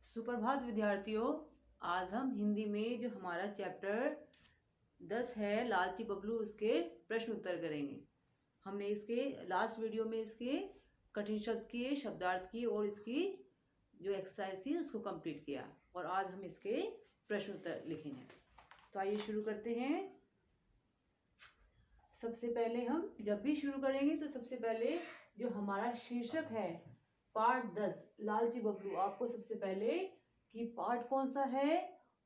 सुप्रभात विद्यार्थियों। आज हम हिंदी में जो हमारा चैप्टर 10 है लालची बबलू, उसके प्रश्न उत्तर करेंगे। हमने इसके लास्ट वीडियो में इसके कठिन शब्द की, शब्दार्थ की और इसकी जो एक्सरसाइज थी उसको कंप्लीट किया, और आज हम इसके प्रश्न उत्तर लिखेंगे। तो आइए शुरू करते हैं। सबसे पहले हम जब भी शुरू करेंगे तो सबसे पहले जो हमारा शीर्षक है पार्ट 10 लालची बबलू, आपको सबसे पहले कि पार्ट कौन सा है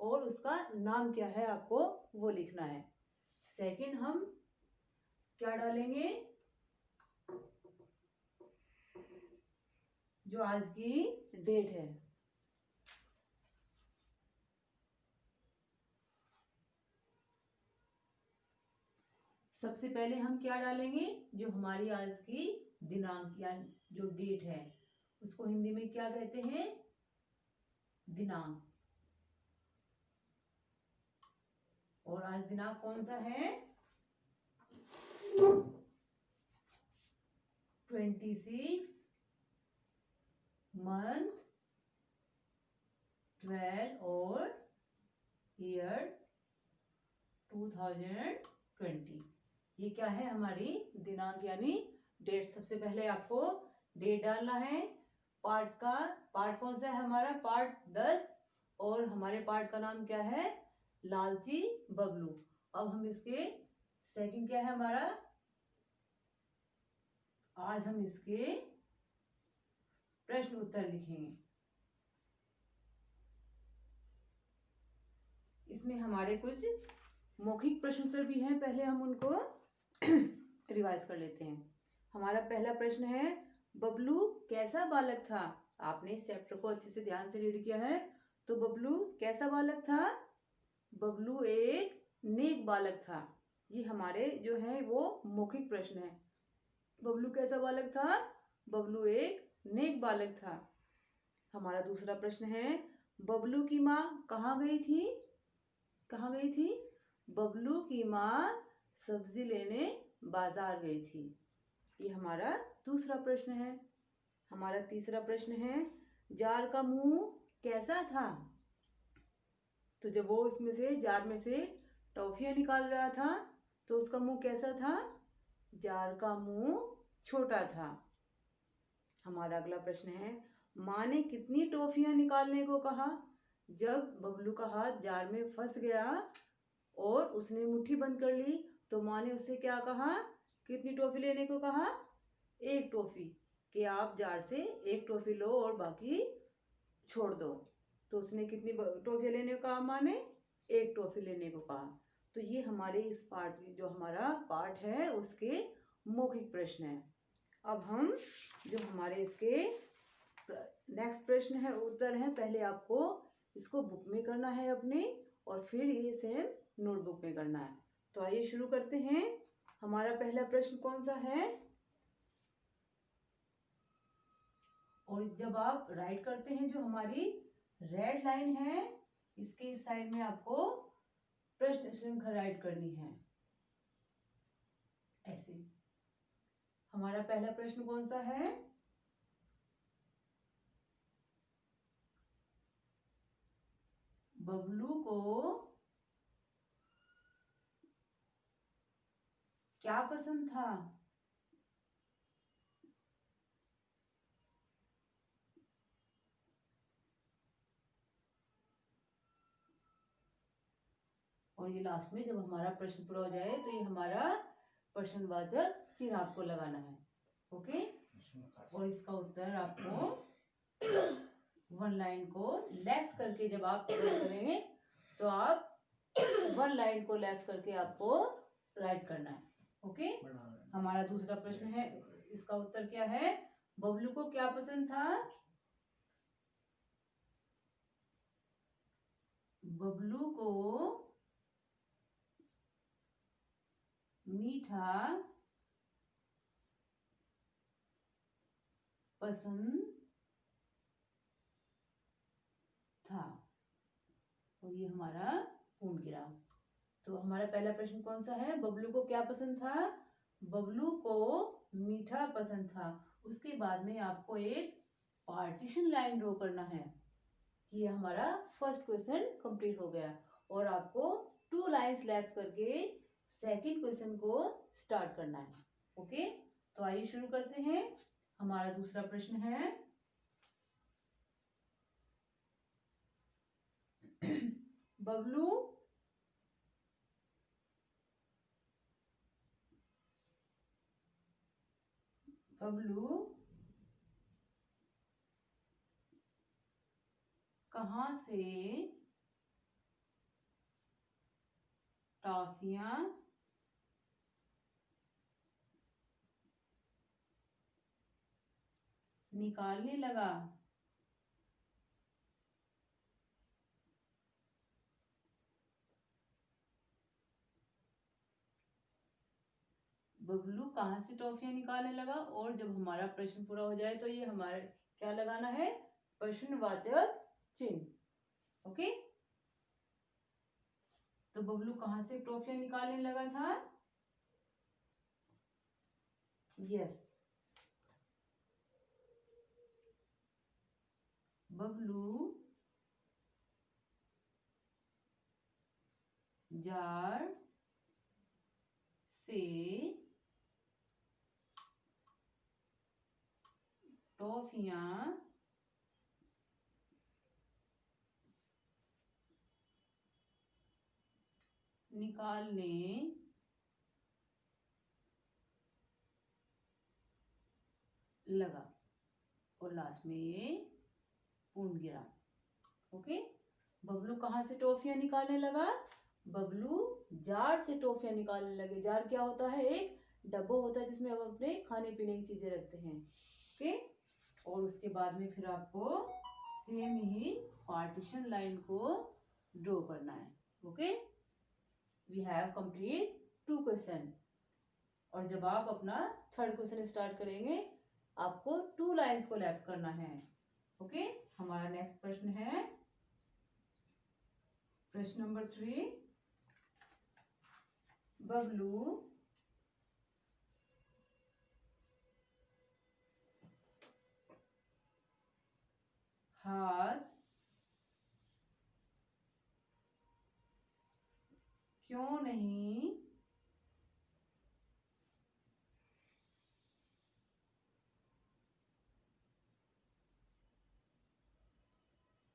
और उसका नाम क्या है आपको वो लिखना है। सेकंड हम क्या डालेंगे, जो आज की डेट है। सबसे पहले हम क्या डालेंगे, जो हमारी आज की दिनांक या जो डेट है उसको हिंदी में क्या कहते हैं, दिनांक। और आज दिनांक कौन सा है, 26 मंथ 12 और ईयर 2020। ये क्या है, हमारी दिनांक यानी डेट। सबसे पहले आपको डेट डालना है। पार्ट कौन सा है हमारा, पार्ट 10, और हमारे पार्ट का नाम क्या है, लालची बबलू। अब हम इसके सेकंड क्या है हमारा, आज हम इसके प्रश्न उत्तर लिखेंगे। इसमें हमारे कुछ मौखिक प्रश्न उत्तर भी हैं, पहले हम उनको रिवाइज कर लेते हैं। हमारा पहला प्रश्न है, बबलू कैसा बालक था। आपने इस चैप्टर को अच्छे से ध्यान से रीड किया है, तो बबलू कैसा बालक था, बबलू एक नेक बालक था। ये हमारे जो है वो मौखिक प्रश्न है। बबलू कैसा बालक था, बबलू एक नेक बालक था। हमारा दूसरा प्रश्न है, बबलू की माँ कहाँ गई थी, कहाँ गई थी, बबलू की माँ सब्जी लेने बाजार गई थी। ये हमारा दूसरा प्रश्न है। हमारा तीसरा प्रश्न है, जार का मुंह कैसा था। तो जब वो इसमें से जार में से टॉफियां निकाल रहा था तो उसका मुंह कैसा था, जार का मुंह छोटा था। हमारा अगला प्रश्न है, माँ ने कितनी टॉफियां निकालने को कहा। जब बबलू का हाथ जार में फंस गया और उसने मुट्ठी बंद कर ली तो माँ ने उससे क्या कहा, कितनी टॉफी लेने को कहा, एक टॉफी, कि आप जार से एक टॉफी लो और बाकी छोड़ दो। तो उसने कितनी टॉफी लेने को कहा, माँ ने एक टॉफी लेने को कहा। तो ये हमारे इस पार्ट जो हमारा पार्ट है उसके मौखिक प्रश्न है। अब हम जो हमारे इसके नेक्स्ट प्रश्न है उत्तर है, पहले आपको इसको बुक में करना है अपने, और फिर ये सेम नोटबुक में करना है। तो आइए शुरू करते हैं। हमारा पहला प्रश्न कौन सा है, और जब आप राइट करते हैं जो हमारी रेड लाइन है इसके इस साइड में आपको प्रश्न श्रृंखला राइट करनी है ऐसे। हमारा पहला प्रश्न कौन सा है, बबलू को क्या पसंद था। और ये लास्ट में जब हमारा प्रश्न पूरा हो जाए तो ये हमारा प्रश्नवाचक चिन्ह आपको लगाना है। ओके, और इसका उत्तर आपको वन लाइन को लेफ्ट करके जब आप करेंगे तो आप वन लाइन को लेफ्ट करके आपको राइट करना है। ओके, हमारा दूसरा प्रश्न है, इसका उत्तर क्या है, बबलू को क्या पसंद था, बबलू को मीठा पसंद था। और ये हमारा पूर्ण विराम। तो हमारा पहला प्रश्न कौन सा है, बबलू को क्या पसंद था, बबलू को मीठा पसंद था। उसके बाद में आपको एक पार्टीशन लाइन ड्रॉ करना है ये हमारा फर्स्ट क्वेश्चन कंप्लीट हो गया और आपको 2 लाइंस लेफ्ट करके सेकंड क्वेश्चन को स्टार्ट करना है। ओके, तो आइए शुरू करते हैं। हमारा दूसरा प्रश्न है बबलू कहाँ से टॉफियां निकालने लगा? बबलू कहाँ से टॉफियां निकालने लगा। और जब हमारा प्रश्न पूरा हो जाए तो ये हमारे क्या लगाना है, प्रश्नवाचक चिन्ह। ओके, तो बबलू कहाँ से टॉफियां निकालने लगा था? यस, बबलू जार से टॉफियां निकालने लगा। और लास्ट में ये पूर्ण गिरा। ओके, बबलू कहाँ से टॉफियां निकालने लगा? बबलू जार से टॉफियां निकालने लगे। जार क्या होता है? एक डब्बा होता है जिसमें हम अपने खाने पीने की चीजें रखते हैं। ओके, और उसके बाद में फिर आपको सेम ही पार्टीशन लाइन को ड्रॉ करना है। Okay, we have complete 2 question. और जब आप अपना थर्ड क्वेश्चन स्टार्ट करेंगे आपको 2 लाइंस को लेफ्ट करना है। ओके, हमारा नेक्स्ट प्रश्न है प्रश्न नंबर 3। बबलू हाथ क्यों नहीं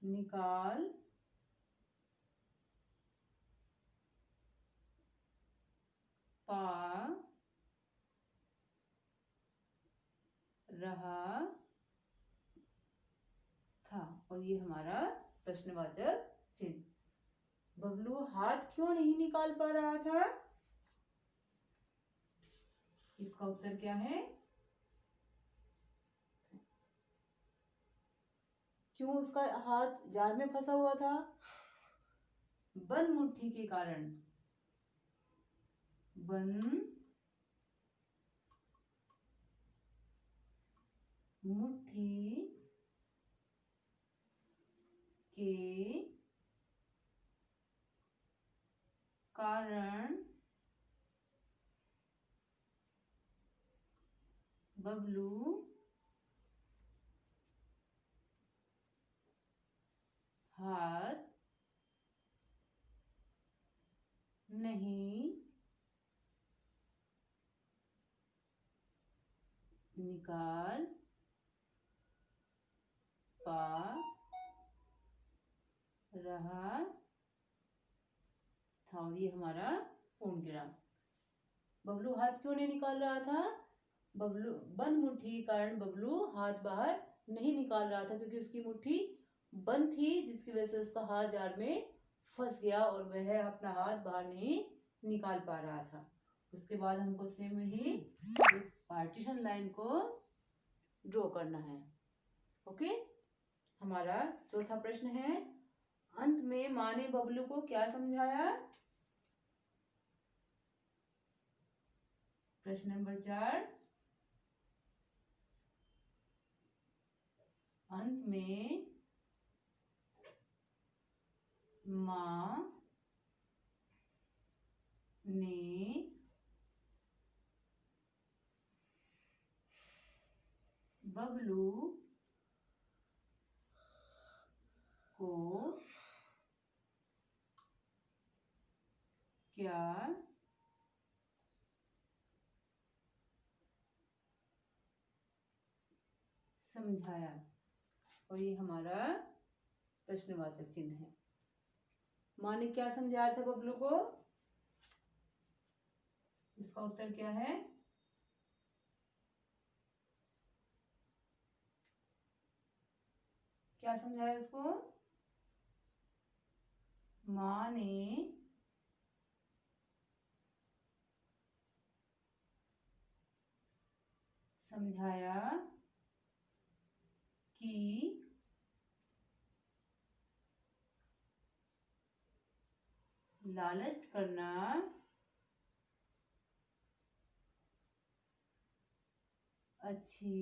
निकाल पा रहा था? और ये हमारा प्रश्नवाचक चिन्ह। बबलू हाथ क्यों नहीं निकाल पा रहा था? इसका उत्तर क्या है? क्यों उसका हाथ जार में फंसा हुआ था? बंद मुट्ठी के कारण। बंद मुट्ठी के कारण बबलू हाथ नहीं निकाल पा रहा था। और ये हमारा पूर्ण गिरा। बबलू हाथ क्यों नहीं निकाल रहा था? बबलू बंद मुट्ठी के कारण बबलू हाथ बाहर नहीं निकाल रहा था क्योंकि उसकी मुट्ठी बंद थी जिसकी वजह से उसका हाथ जार में फंस गया और वह अपना हाथ बाहर नहीं निकाल पा रहा था। उसके बाद हमको सेम ही पार्टीशन लाइन को ड्रॉ करना है। ओके, हमारा चौथा प्रश्न है अंत में माँ ने बबलू को क्या समझाया? प्रश्न नंबर 4। अंत में माँ ने बबलू को क्या समझाया। और ये हमारा प्रश्नवाचक चिन्ह है। माँ ने क्या समझाया था बबलू को? इसका उत्तर क्या है? क्या समझाया उसको? माँ ने समझाया कि लालच करना अच्छी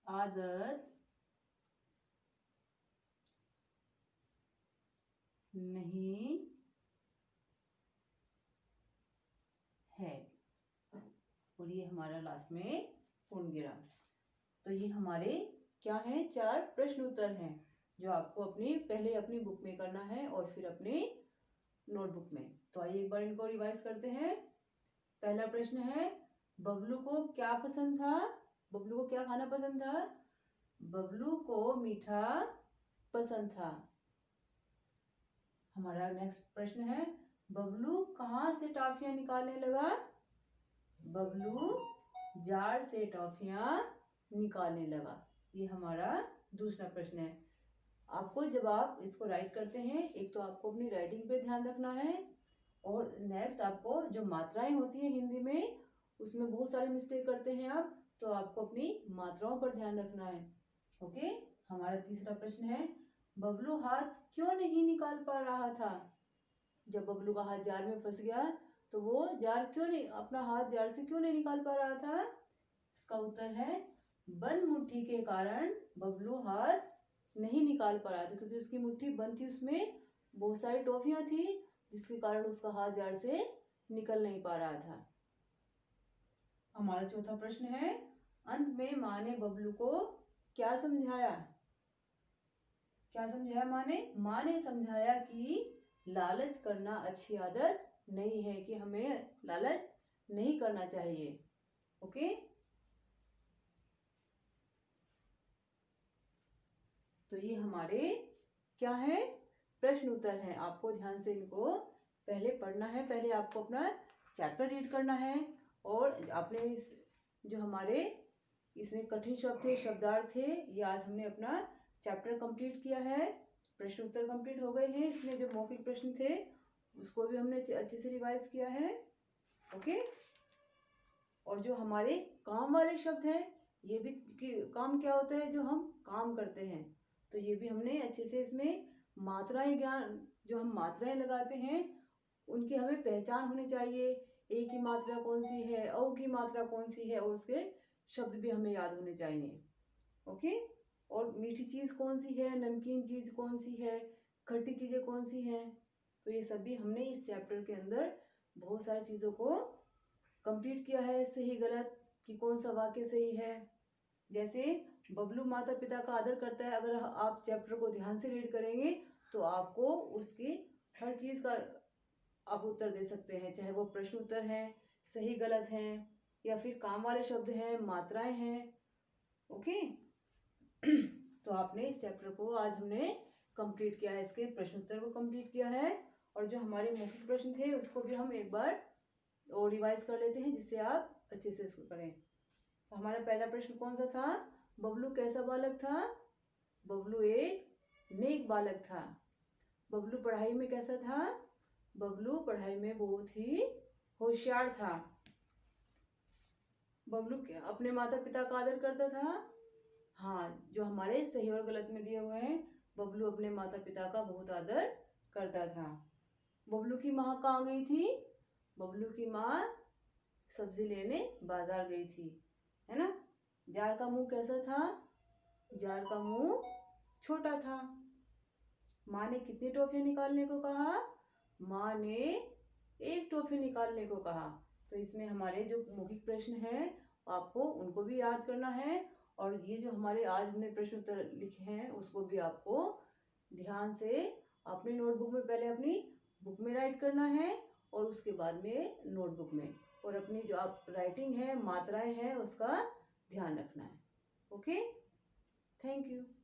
आदत नहीं है। और ये हमारा लास्ट में पूर्ण विराम। तो ये हमारे क्या है? 4 प्रश्न उत्तर हैं जो आपको पहले अपनी बुक में करना है और फिर अपने नोटबुक में। तो आइए एक बार इनको रिवाइज करते हैं। पहला प्रश्न है, बबलू को क्या पसंद था? बबलू को क्या खाना पसंद था? बबलू को मीठा पसंद था। हमारा नेक्स्ट प्रश्न है, बबलू कहाँ से टॉफियां निकालने लगा? बबलू जार से टॉफियां निकालने लगा। ये हमारा दूसरा प्रश्न है। आपको जब आप इसको राइट करते हैं, एक तो आपको अपनी राइटिंग पे ध्यान रखना है और नेक्स्ट आपको जो मात्राएं होती हैं हिंदी में, उसमें बहुत सारे मिस्टेक करते हैं आप, तो आपको अपनी मात्राओं पर ध्यान रखना है। ओके। हमारा तीसरा प्रश्न है, बबलू हाथ क्यों नहीं निकाल पा रहा था? जब बबलू का हाथ जार में फंस गया तो वो अपना हाथ जार से क्यों नहीं निकाल पा रहा था? इसका उत्तर है, बंद मुट्ठी के कारण बबलू हाथ नहीं निकाल पा रहा था, क्योंकि उसकी मुट्ठी बंद थी, उसमें बहुत सारी टॉफियां थी, जिसके कारण उसका हाथ जार से निकल नहीं पा रहा था। हमारा चौथा प्रश्न है, अंत में माँ ने बबलू को क्या समझाया? क्या समझाया माँ ने? माँ ने समझाया कि लालच करना अच्छी आदत नहीं है, कि हमें लालच नहीं करना चाहिए। ओके। तो ये हमारे क्या है? प्रश्न उत्तर है। आपको ध्यान से इनको पहले पढ़ना है, पहले आपको अपना चैप्टर रीड करना है और अपने जो हमारे इसमें कठिन शब्द थे, शब्दार्थ थे, ये आज हमने अपना चैप्टर कंप्लीट किया है। प्रश्न उत्तर कंप्लीट हो गए हैं। इसमें जो मौखिक प्रश्न थे उसको भी हमने अच्छे से रिवाइज किया है। ओके। और जो हमारे काम वाले शब्द हैं, ये भी काम क्या होता है? जो हम काम करते हैं, तो ये भी हमने अच्छे से इसमें मात्राएं ज्ञान, जो हम मात्राएं लगाते हैं उनकी हमें पहचान होनी चाहिए। ए की मात्रा कौन सी है, औ की मात्रा कौन सी है, और उसके शब्द भी हमें याद होने चाहिए। ओके। और मीठी चीज़ कौन सी है, नमकीन चीज़ कौन सी है, खट्टी चीज़ें कौन सी हैं, तो ये सभी हमने इस चैप्टर के अंदर बहुत सारी चीज़ों को कंप्लीट किया है। सही गलत कि कौन सा वाक्य सही है। जैसे बबलू माता पिता का आदर करता है, अगर आप चैप्टर को ध्यान से रीड करेंगे तो आपको उसकी हर चीज़ का आप उत्तर दे सकते हैं, चाहे वो प्रश्न उत्तर है, सही गलत हैं, या फिर काम वाले शब्द हैं, मात्राएं हैं। ओके। तो आपने इस चैप्टर को आज हमने कंप्लीट किया है, इसके प्रश्न उत्तर को कंप्लीट किया है, और जो हमारे मौखिक प्रश्न थे उसको भी हम एक बार और रिवाइज कर लेते हैं, जिससे आप अच्छे से इसको करें। तो हमारा पहला प्रश्न कौन सा था? बबलू कैसा बालक था? बबलू एक नेक बालक था। बबलू पढ़ाई में कैसा था? बबलू पढ़ाई में बहुत ही होशियार था। बबलू अपने माता पिता का आदर करता था। हाँ, जो हमारे सही और गलत में दिए हुए हैं, बबलू अपने माता पिता का बहुत आदर करता था। बबलू की माँ कहाँ गई थी? बबलू की माँ सब्जी लेने बाजार गई थी, है ना। जार का मुंह कैसा था? जार का मुंह छोटा था। माँ ने कितनी टॉफियां निकालने को कहा? माँ ने एक टॉफी निकालने को कहा। तो इसमें हमारे जो मौखिक प्रश्न हैं आपको उनको भी याद करना है, और ये जो हमारे आज हमने प्रश्न उत्तर लिखे हैं उसको भी आपको ध्यान से अपनी नोटबुक में पहले अपनी बुक में राइट करना है और उसके बाद में नोटबुक में, और अपनी जो आप राइटिंग है, मात्राएं हैं, उसका ध्यान रखना है। Okay, thank you.